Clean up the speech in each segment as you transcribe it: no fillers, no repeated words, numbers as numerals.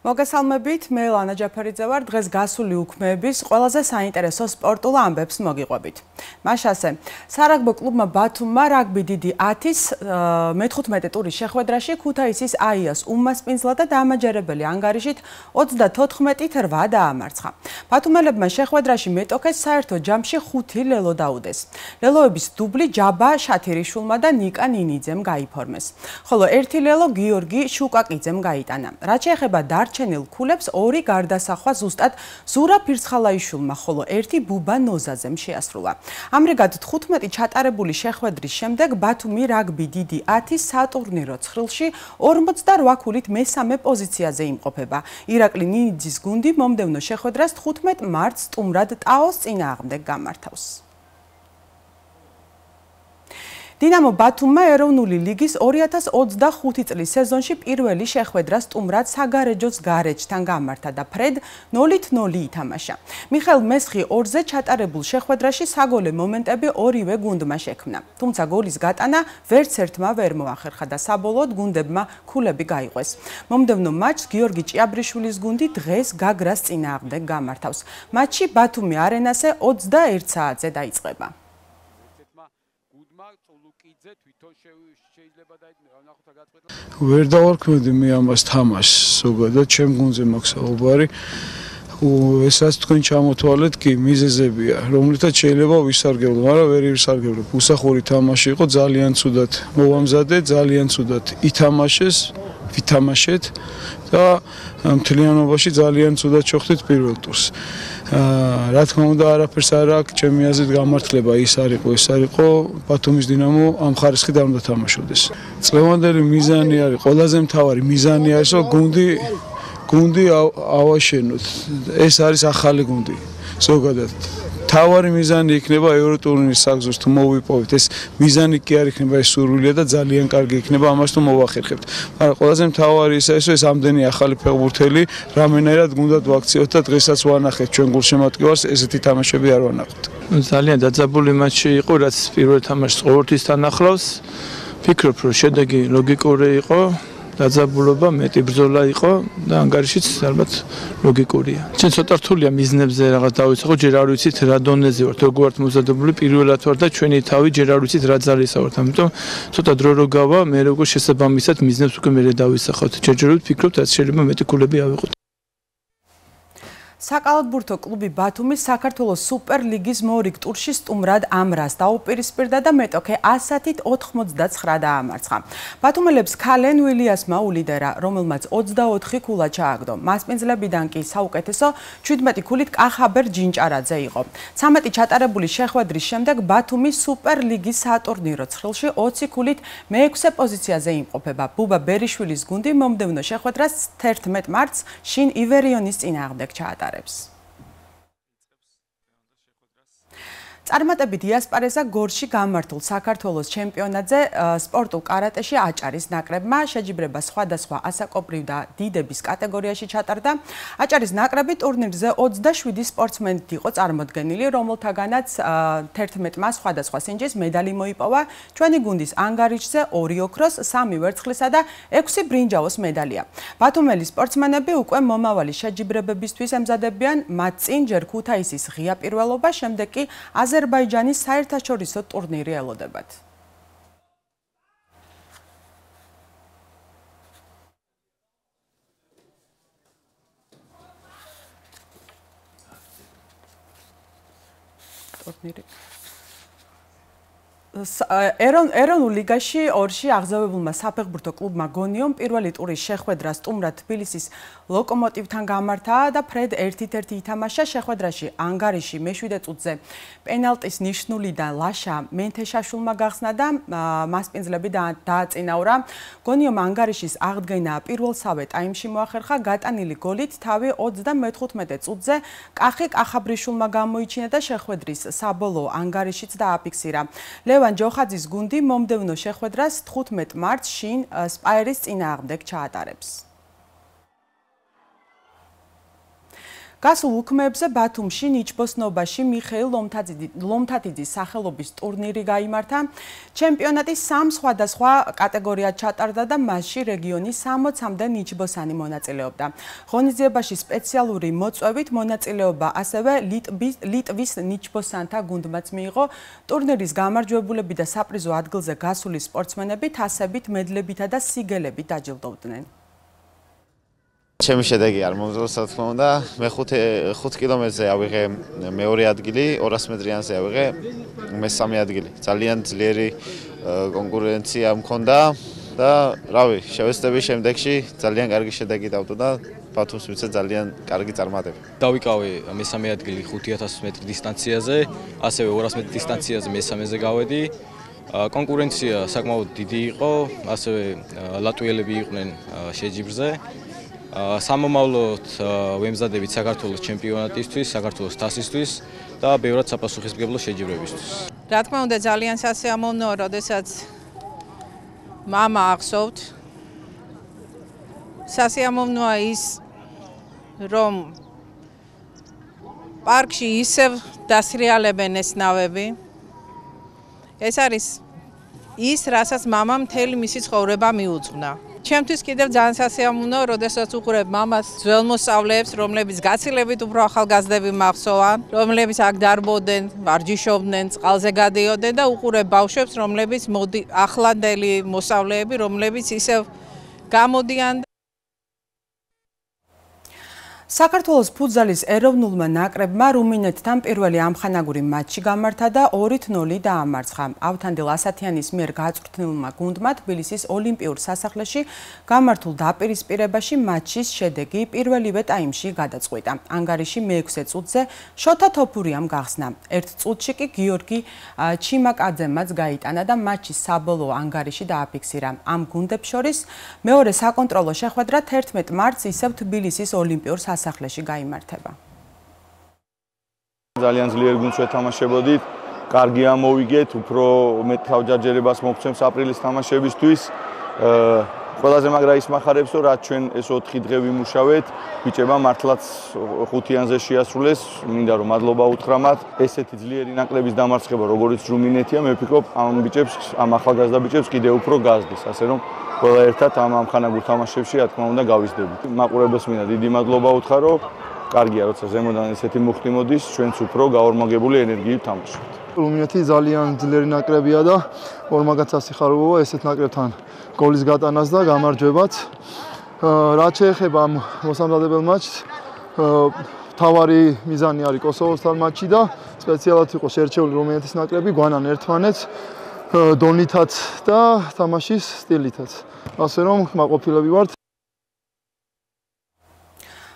მოგესალმებით, მე ლანა ჯაფარიძე ვარ. დღეს გასული უქმეების ყველაზე საინტერესო სპორტულ ამბებს მოგიყვებით. მაშასე, სარაგბო კლუბმა ბათუმმა რაგბი დიდი 10-ის მე-15 ტურის შეხვედრაში ქუთაისის აიას უმასპინძლა და დამაჯერებელი ანგარიშით 34-8 დაამარცხა. ბათუმელებმა შეხვედრაში მეტოქეს საერთო ჯამში 5 ლელო დაუდეს. ლელოების დუბლი ჯაბა შათირიშვილმა და ნიკა ნინიძემ გაიფორმეს. ხოლო 1 ლელო გიორგი შუკაკიძემ გაიტანა. რაც შეეხება დარჩენილ ქულებს 2 გარდასახვა ზუსტად ზურა ფირცხალაიშვილმა, ხოლო 1 ბუბა ნოზაზემ შეასრულა. ამრიგად 15 ჩატარებული შეხვედრის შემდეგ ბათუმი რაგბი დიდი 10-ის სატურნირო ცხრილში 48 ქულით მესამე პოზიციაზე იმყოფება. ირაკლი ნინიძის გუნდი მომდევნო შეხვედრას 15 მარტს სტუმრად ტაოს წინააღმდეგ გამართავს. დინამო ბათუმმა ეროვნული ლიგის 2025 წლის სეზონში პირველი შეხვედრა სტუმრად საგარეჯოს გარეჯთან გამართა და ფრედ 0-0 ითამაშა. მიხელ მესხი 2-ზე ჩატარებულ შეხვედრაში საგოლე მომენტები ორივე გუნდმა შექმნა. თუმცა გოლის გატანა ვერც ერთმა ვერ მოახერხა და საბოლოოდ გუნდებმა ქულები გაიყვეს. მომდევნო მატჩს გიორგი ჭიაბრიშვილის გუნდი დღეს გაგრას წინააღმდეგ გამართავს. მატჩი ბათუმი არენაზე 21 საათზე დაიწყება. ვერ დავარქმევდი მე ამას თამაშს, ზოგადად ჩემ გუნდზე მაქვს საუბარი. ესაც თქვენ ჩამოთვალეთ კი მიზეზებია, რომლითაც შეიძლება ვისარგებლო, მაგრამ ვერ ვისარგებლებ. უსახური თამაში იყო, ძალიან ცუდად მოვამზადე, ძალიან ცუდად ითამაშეს, ვითამაშეთ და მთლიანობაში ძალიან ცუდად ჩოხდით პირველ ტურს. რა თქმა უნდა, არაფერს არ აქვს, ჩემი აზრით გამართლება ის არ იყო, ბათუმის დინამო ამ ხარისხით არ უნდა თამაშობდეს. წლევანდელი მიზანი არის, ყველაზე მთავარი მიზანი არის, რომ გუნდი ავაშენოთ. ეს არის ახალი გუნდი. ზოგადად თავარი მიზანი იქნება ევროტურნირის საგზურს თუ მოვიპოვეთ. ეს მიზანი კი არ იქნება, ეს სურვილია და ძალიან კარგი იქნება ამას თუ მოვახერხებთ. მაგრამ ყველაზე მთავარი ისაა, რომ ეს ამდენი ახალი ფეხბურთელი რამენერად გუნდად ვაქციოთ და დღესაც ვანახეთ ჩვენ გულშემატკივარს, ესეთი თამაშები არ ვანახოთ. ძალიან დაძაბული მატჩი იყო, რაც პირველ თამაშს ყოველთვის ახლავს. ფიქრობ, რომ შედეგი ლოგიკური იყო. დაძაბულობა, მეტი ბრძოლა იყო და ანგარიშიც ალბათ ლოგიკურია. ჩვენ ცოტა რთულია მიზნებზე რაღაც დავიცახო, ჯერ არ ვიცით რა დონეზე ვართ, როგორ ვართ მომზადებული, პირველად ვარ და ჩვენი თავი ჯერ არ ვიცით რა ძალისა ვართ. ამიტომ ცოტა დრო რო გავა, მე როგორ შესაბამისად მიზნებს უკვე მე დავისახავთ. ჯერჯერობით ფიქრობთ, რაც შეიძლება მეტი ქულები ავიღოთ. საკალათბურთო კლუბი ბათუმის საქართველოს სუპერლიგის მორიგ ტურში სტუმრად ამრას დაუპირისპირდა და მეტოქე 100-ით 89 დაამარცხა. ბათუმელებს ქალენ ვილიასმა ულიდერა, რომელმაც 24 ქულა ჩააგდო. მასპინძლებიდან კი საუკეთესო 17 ქულით კახაბერ ჯინჭარაძე იყო. 13 ჩატარებული შეხვედრის შემდეგ ბათუმის სუპერლიგის სატურნირო ცხრილში 20 ქულით მე-6 პოზიციაზე იმყოფება. ბუბა ბერიშვილის გუნდი მომდევნო შეხვედრას 11 მარტს შინ ივერიონის წინააღმდეგ ჩაატარა. წარმატებით იასპარეზა გორში გამართულ საქართველოს ჩემპიონატზე სპორტულ კარატეში აჭარის ნაკრებმა. შეჯიბრება სხვადასხვა ასაკობრივ და დიდების კატეგორიაში ჩატარდა. აჭარის ნაკრები ტურნირზე 27 სპორტსმენით იყო წარმოდგენილი, რომელთაგანაც 11-მა სხვადასხვა სინჯის медали მოიპოვა. ჩვენი გუნდის ანგარიშზე 2 ოქროს, 3 ვერცხლისა და 6 ბრინჯაოს медаლია. ბათუმელი სპორტსმენები უკვე მომავალი შეჯიბრებებისთვის ემზადებიან, მათ წინ ჯერ ქუთაისის ღია პირველობა, შემდეგ კი აზერბაიჯანის საერთაშორისო ტურნირი ელოდებათ. ტურნირი ეროვნულ ლიგაში ორში აღზევებულმა საფეხბურთო კლუბმა გონიომ პირველი ტურის შეხვედრა სტუმრად თბილისის ლოკომოტივთან გამართა და ფრედ 1-1 ითამაშა. შეხვედრაში ანგარიში მე-7 წუთზე პენალტის ნიშნულიდან ლაშა მენთეშაშვილმა გახსნა და მასპინძლები დააწინაურა. გონიომ ანგარიშის აღდგენა პირველსავე ტაიმში მოახერხა. გატანილი გოლით თავი 35 წუთზე კახი კახაბრიშვილმა გამოიჩინა და შეხვედრის საბოლოო ანგარიშიც დააფიქსირა. ლევან ჯოხაძის გუნდი მომდევნო შეხვედრას 15 მარტს შინ სპაერის წინააღმდეგ ჩაატარებს. გასულ უქმეებზე ბათუმში ნიჩბოსნობაში მიხეილ ლომთათიძის სახელობის ტურნირი გაიმართა. ჩემპიონატი 3 სხვადასხვა კატეგორიად ჩატარდა და მასში რეგიონის 60-მდე ნიჩბოსანი მონაწილეობდა. ღონისძიებაში სპეციალური მოწვევით მონაწილეობა ასევე ლიტვის ნიჩბოსანთა გუნდმაც მიიღო. ტურნირის გამარჯვებულები და საპრიზო ადგილზე გასული სპორტსმენები თასებით, მედლებითა და სიგელებით დაჯილდოვდნენ. ჩემი შედეგი არ მომძლოს, რა თქმა უნდა. მე 5 კილომეტრზე ავიღე მეორე ადგილი, 200 მეტრიანზე ავიღე მესამე ადგილი. ძალიან ძლიერი კონკურენცია მქონდა და რავი, შევეცდები შემდეგში ძალიან კარგი შედეგი დავდო და ბათუმს მიცე ძალიან კარგი წარმატება. დავიკავე მესამე ადგილი 5000 მეტრი დისტანციაზე, ასევე 200 მეტრი დისტანციაზე მესამეზე გავედი. კონკურენცია საკმაოდ დიდი იყო, ასევე ლატვიელები იყვნენ შეჯიბრზე. სამომავლოდ ვემზადებით საქართველოს ჩემპიონატისთვის, საქართველოს თასისთვის და ბევრად საპასუხისმგებლო შეჯიბრებისთვის. რა თქმა უნდა, ძალიან სასიამოვნოა, როდესაც მამა ახსოვთ. სასიამოვნოა ის, რომ პარკში ისევ დასრიალებენ ეს ნავები. ეს არის ის, რასაც მამამ მთელი მისი ცხოვრება მიუძღვნა. ჩემთვის კიდევ ძალიან სასიამოვნოა, როდესაც უყურებ მამას ძველმოსწავლეებს, რომლებიც გაცილებით უფრო ახალგაზრდები მახსოვან, რომლებიც აქ დარბოდნენ, ვარჯიშობდნენ, წყალზე გადიოდნენ და უყურებ ბავშვებს, რომლებიც ახლანდელი მოსწავლეები, რომლებიც ისევ გამოდიან. საქართველოს ფუტზალის ეროვნულმა ნაკრებმა რუმინეთთან პირველი ამხანაგური მატჩი გამართა და 2-0 დაამარცხა. ავთანდილ ასათიანის მიერ გაწვრთნილმა გუნდმა თბილისის ოლიმპიურ სასახლეში გამართულ დაპირისპირებაში მატჩის შედეგი პირველივე ტაიმში გადაწყვიტა. ანგარიში მე-6 წუთზე შოთა თოფურიამ გახსნა. ერთ წუთში კი გიორგი ჩიმაკაძემაც გაიტანა და მატჩის საბოლოო ანგარიში დააფიქსირა. ამ გუნდებს შორის მეორე საკონტროლო შეხვედრა 11 მარტს ისევ თბილისის ოლიმპიურ სასახლეში გაიმართება. ძალიან ძლიერ გუნდს ვეთამაშებოდით, კარგი ამოვიგეთ, უფრო მეტ თავჯაჯერებას მოგცემს აპრილის თამაშებისთვის. ყველაზე მაგრა ის მახარებს, რომ რაც ჩვენ ეს 4 დღე ვიმუშავეთ, ბიჭებმა მართლაც 5-იანზე შეასრულეს, მინდა რომ მადლობა უთხრა მათ. ესეთი ძლიერი ნაკრების დამარცხება, როგორც რუმინეთია, მე ვფიქრობ, ამ ბიჭებს, ამ ახალგაზრდა ბიჭებს კიდევ უფრო გაზრდის, ასე რომ ყველა ერთად ამ ამხანაგურ თამაშებში, რა თქმა უნდა, გავიზრდებით. მაყურებელს მინდა დიდი მადლობა უთხრა, კარგია, როცა ზემოდან ესეთი მუხტი მოდის, ჩვენც უფრო გაორმაგებული ენერგიით თამაშობთ. რუმინეთი ძალიან ძლიერი ნაკრებია და ორმაგად სასიხარულოა ესეთ ნაკრებთან გოლის გატანას და გამარჯვებაც. რაც შეეხება ამ მოსამზადებელ მატჩს, თავარი მიზანი არის კოსოვოსთან მატჩი და სპეციალად იყო შერჩეული რუმინეთის ნაკრები, გვანან ერთმანეთს დონითაც და თამაშის სტილითაც. ასე რომ მაყოფილები ვართ.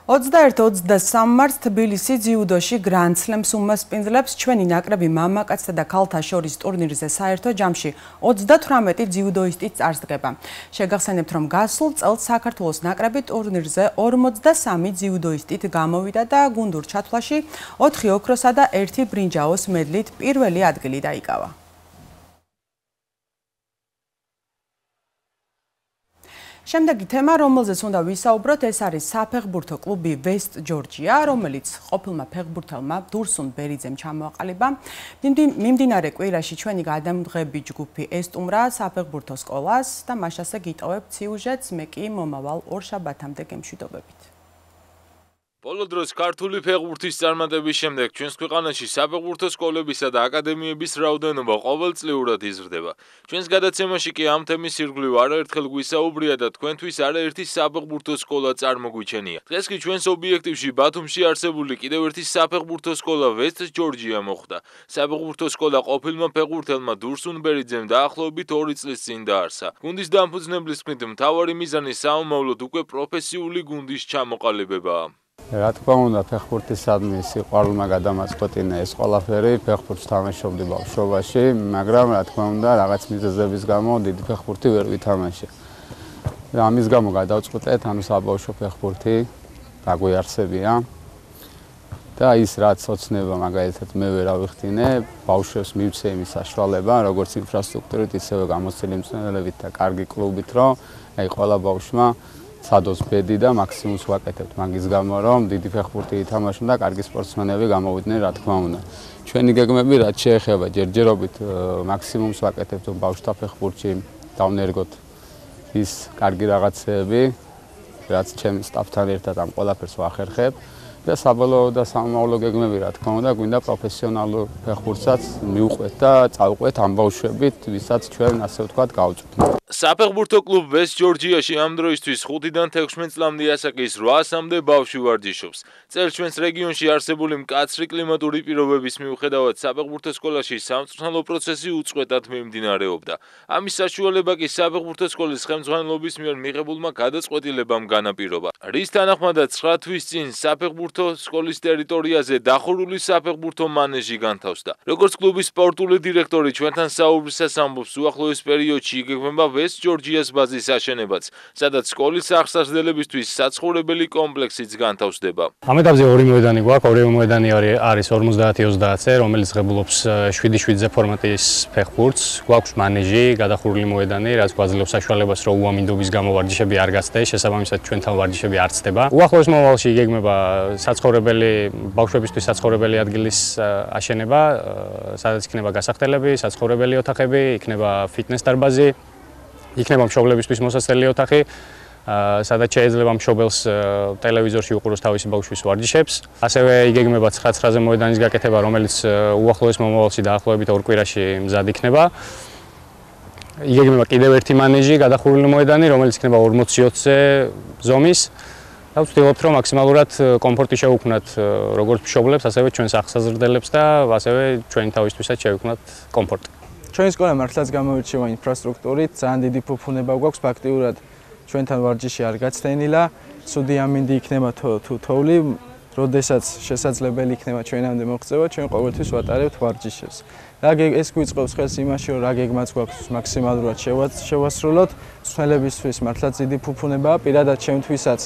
21-23 მარტს თბილისი ძიუდოში გრანდ სლემს უმასპინძლებს ჩვენი ნაკრები მამაკაცთა და ქალთა შორის ტურნირზე საერთო ჯამში 38 ძიუდოისტი წარსდგება. შეგახსენებთ, რომ გასულ წელს საქართველოს ნაკრები ტურნირზე 43 ძიუდოისტით გამოვიდა და გუნდურ ჩათვლაში 4 ოქროსა და 1 ბრინჯაოს მედლით პირველი ადგილი დაიკავა. შემდეგი თემა, რომელზეც უნდა ვისაუბროთ, ეს არის საფეხბურთო კლუბი ვესტ ჯორჯია, რომელიც ყოფილმა ფეხბურთელმა დურსუნ ბერიძემ ჩამოაყალიბა. მიმდინარე კვირაში ჩვენი გადამდგები ჯგუფი ესტუმრა საფეხბურთო სკოლას და მას ასე გიტოვებთ სიუჟეტს, მე კი მომავალ ორშაბათამდე გემშვიდობებით. ბოლო დროს ქართული ფეხბურთის წარმატების შემდეგ ჩვენს ქვეყანაში საფეხბურთო სკოლებისა და აკადემიების რაოდენობა ყოველწლიურად იზრდება. ჩვენს გადაცემაში კი ამ თემის ირგვლივ არაერთხელ გვისაუბრია და თქვენთვის არაერთი საფეხბურთო სკოლა წარმოგვიჩენია. დღეს კი ჩვენს ობიექტივში ბათუმში არსებული კიდევ ერთი საფეხბურთო სკოლა ვესტ ჯორჯია მოხვდა. საფეხბურთო სკოლა ყოფილმა ფეხბურთელმა დურსუნ ბერიძემ დაახლოებით 2 წლის წინ დაარსა. გუნდის დამფუძნებლის თქმით, მთავარი მიზანი საომავლოდ უკვე პროფესიული გუნდის ჩამოყალიბებაა. რა თქმა უნდა, ფეხბურთისადმი სიყვარულმა გადამაწყვეტინა ეს ყველაფერი, ფეხბურთს თამაშობდი ბავშვობაში, მაგრამ რა თქმა უნდა, რაღაც მიზეზების გამო დიდი ფეხბურთი ვერ ვითამაშე. ამის გამო გადავწყვეტეთ, ანუ საბავშვო ფეხბურთი დაგვიარსებია. და ის რაც ოცნება მაგალითად მე ვერ ავიხდინე, ბავშვებს მივცე იმის საშუალება, როგორც ინფრასტრუქტურით, ისევე გამოცდილი მწვრთნელებით და კარგი კლუბით, რომ აი ყველა ბავშვმა სადოს ბედი და მაქსიმუმს ვაკეთებთ მაგის გამო რომ დიდი ფეხბურთი ითამაშონ და კარგი სპორტსმენები გამოვიდნენ რა თქმა უნდა. ჩვენი გეგმები რაც შეეხება ჯერჯერობით მაქსიმუმს ვაკეთებთ რომ ბავშვთა ფეხბურთში დავნერგოთ ის კარგი რაღაცეები რაც ჩემ სტაფთან ერთად ამ ყველაფერს ვახერხებ და საბოლოო და სამომავლო გეგმები რა თქმა უნდა გვინდა პროფესიონალურ ფეხბურთსაც მივყვეთ და წავყვეთ ამ ბავშვებით ვისაც ჩვენ ასე ვთქვათ გავწვდით. საფეხბურთო კლუბ West Georgia-ში ამ დროისთვის 5-დან 16 წლამდე ასაკის 800-მდე ბავშვი ვარჯიშობს. წელს ჩვენს რეგიონში არსებული მკაცრი კლიმატური პირობების მიუხედავად საფეხბურთო სკოლაში სამწვრთნელო პროცესი უწყვეტად მიმდინარეობდა. ამის საშუალება კი საფეხბურთო სკოლის ხელმძღვანელობის მიერ მიღებულმა გადაწყვეტილებამ განაპირობა. რის თანახმადაც 9 თვის წინ საფეხბურთო სკოლის ტერიტორიაზე დახურული საფეხბურთო მანეჟი განთავსდა. როგორც კლუბის სპორტული დირექტორი ჩვენთან საუბრისას ამბობს, უახლოეს პერიოდში იგეგმება West Georgia-s ბაზის აშენებაც, სადაც სკოლის აღსაზრდელებისთვის საცხოვრებელი კომპლექსიც განთავსდება. ამ ეტაპზე ორი მოედანი გვაქვს, ორივე მოედანი არის 50-30-ზე, რომელიც ღებულობს 7-7-ზე ფორმატის ფეხბურთს. გვაქვს მანეჟი, გადახურული მოედანი, რაც გვაძლევს საშუალებას, რომ უამინდობის გამო ვარჯიშები არ გასცდეს, შესაბამისად ჩვენთან ვარჯიშები არ ცდება. უახლოეს მომავალში იგეგმება ბავშვებისთვის საცხოვრებელი ადგილის აშენება, სადაც იქნება გასახდელები, საცხოვრებელი ოთახები, იქნება ფიტნეს დარბაზი, იქნება მშობლებისთვის მოსასწრელი ოთახი, სადაც შეიძლება მშობელს ტელევიზორში უყუროს თავისი ბავშვის ვარჯიშებს. ასევე იგეგმება 9-9-ზე მოედანის გაკეთება, რომელიც უახლოეს მომავალში დაახლოებით 2 კვირაში მზად იქნება. იგეგმება კიდევ ერთი მანეჟი, გადახურული მოედანი, რომელიც იქნება 40-20-ზე ზომის. და ვცდილობთ, რომ მაქსიმალურად კომფორტი შევუქმნათ როგორც მშობლებს, ასევე ჩვენს აღსაზრდელებს და ასევე ჩვენი თავისთვისაც შევუქმნათ კომფორტი. ჩვენი სკოლა მართლაც გამოირჩევა ინფრასტრუქტურით, ძალიან დიდი ფუფუნება გვაქვს, ფაქტიურად ჩვენთან ვარჯიში არ გაცდენილა, ცუდი ამინდი იქნება თუ თოვლი, როდესაც შესაძლებელი იქნება ჩვენამდე მოღწევა, ჩვენ ყოველთვის ვატარებთ ვარჯიშებს. ეს გვიწყობს ხელს იმაში, რომ რა გეგმაც გვაქვს მაქსიმალურად შევასრულოთ, მსხვილებისთვის მართლაც დიდი ფუფუნებაა, პირადად ჩემთვისაც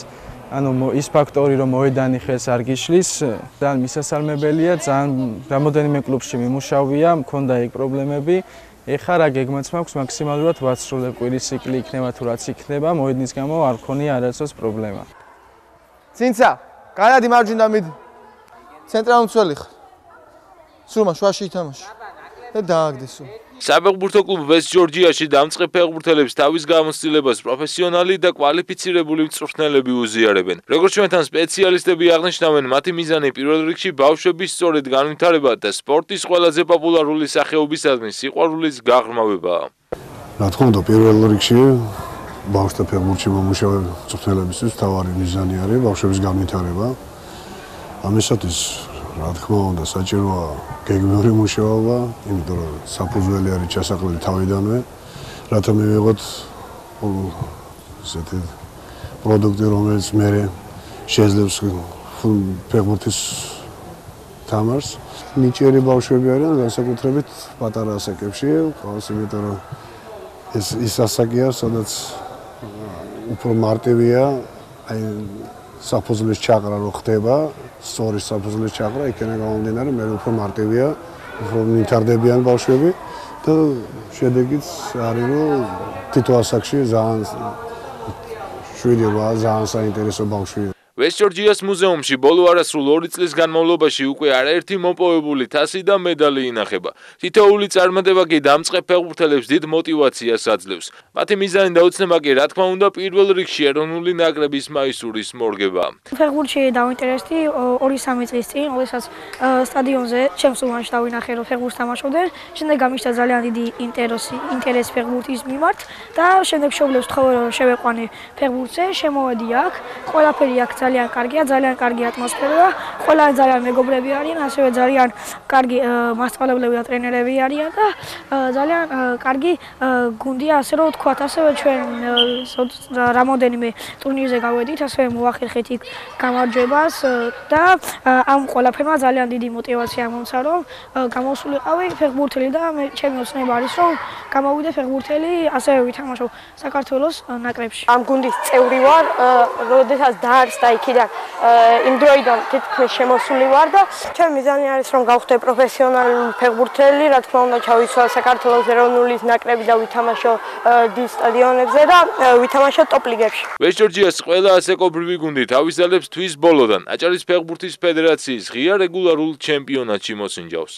ის ფაქტორი, რომ მოედანი ხელს არ გიშლის, ძალიან მისასალმებელია, ძალიან რამოდენიმე კლუბში მიმუშავია, მქონდა ეგ პრობლემები. ეხლა რა გეგმაც მაქვს მაქსიმალურად ვაცრულებ, კვირის ციკლი იქნება თუ რაც იქნება, მოედნის გამო არ მქონია არასდროს პრობლემა. წინცა, განადი მარჯვნიდან მიდი. ცენტრალურ მცველი ხარ. სულმა შუაში ითამაში. და დააგდეს სულ. საფეხბურთო კლუბ West Georgia-ში დამწყებ ფეხბურთელებს თავის გამოცდილებას პროფესიონალი და კვალიფიცირებული მწვრთნელები უზიარებენ. როგორც ჩვენთან სპეციალისტები აღნიშნავენ, მათი მიზანი პირველ რიგში ბავშვების სწორედ განვითარება და სპორტის ყველაზე პოპულარული სახეობისადმი სიყვარულის გაღრმავებაა. რა თქმა უნდა, პირველ რიგში ბავშვთა ფეხბურთში მომუშავე მწვრთნელებისთვის თავარი მიზანი არის ბავშვების განვითარება. ამისათვის რა თქმა უნდა, საჭიროა გეგმიური მუშაობა, იმიტომ რომ საფუძველი არის ჩასაყრელი თავიდანვე, რათა მივიღოთ ესეთი პროდუქტი, რომელიც მერე შეძლებს ფეხბურთის თამაშს. ნიჭიერი ბავშვები არიან, განსაკუთრებით პატარა ასაკებში, ყოველს იმიტომ რომ ის ასაკია, სადაც უფრო მარტივია, აი საფუძვლის ჩაყრა რო ხდება, სწორი საფუძვლის ჩაყრა, იქნება გამომდინარე, მე უფრო მარტივია, უფრო ვითარდებიან ბავშვები და შედეგიც არის, რომ თითო ასაკში ძალიან 7-8 ძალიან საინტერესო ბავშვია. West Georgia-s მუზეუმში ბოლო არასრულ 2 წლის განმავლობაში უკვე არაერთი მოპოვებული თასი და медали ინახება. თითოეული წარმატება კი დამწყებ ფეხბურთელებს დიდ მოტივაციას აძლევს. მათი მიზანი და ოცნება კი რა თქმა უნდა პირველ რიგში ეროვნული ნაკრების მაისურის მორგება. ფეხბურთში დავინტერესდი 2-3 წლის წინ, როდესაც სტადიონზე ჩემს უბანში დავინახე, რომ ფეხბურთს თამაშობდნენ. შემდეგ გამიშთა ძალიან დიდი ინტერესი ფეხბურთის მიმართ და შემდეგ მშობლებს ვთხოვე, რომ შევეყვანე ფეხბურთზე, შემოვედი აქ, ყველაფერი აქ ძალიან კარგია, ძალიან კარგი ატმოსფეროა, ყველა ძალიან მეგობრები არიან, ასევე ძალიან კარგი მასწავლებლები და ტრენერები არიან და ძალიან კარგი გუნდია, ასე რომ ვთქვათ, ასევე ჩვენ რამოდენიმე ტურნირზე გავედით, ასევე მოვახერხეთ იქ გამარჯვებას და ამ ყველაფერმა ძალიან დიდი მოტივაცია მომცა, რომ გამოსულიყავი ფეხბურთელი და ჩემი ოცნება არის, რომ გამოვიდე ფეხბურთელი, ასევე ვითამაშო საქართველოს ნაკრებში. ამ გუნდის წევრი ვარ, როდესაც დაარსდა იქიდან იმ დროიდან თითქმის შემოსული ვარ და ჩემი მიზანი არის რომ გავხდე პროფესიონალური ფეხბურთელი, რა თქმა უნდა ჩავიცვალ საქართველოს ეროვნული ნაკრები და ვითამაშო დიდ სტადიონებზე და ვითამაშო ტოპ ლიგებში. ვესჯორჯიას ყველა ასაკობრივი გუნდი თავის ძალებს თვის ბოლოდან აჭარის ფეხბურთის ფედერაციის ღია რეგულარულ ჩემპიონატში მოსინჯავს.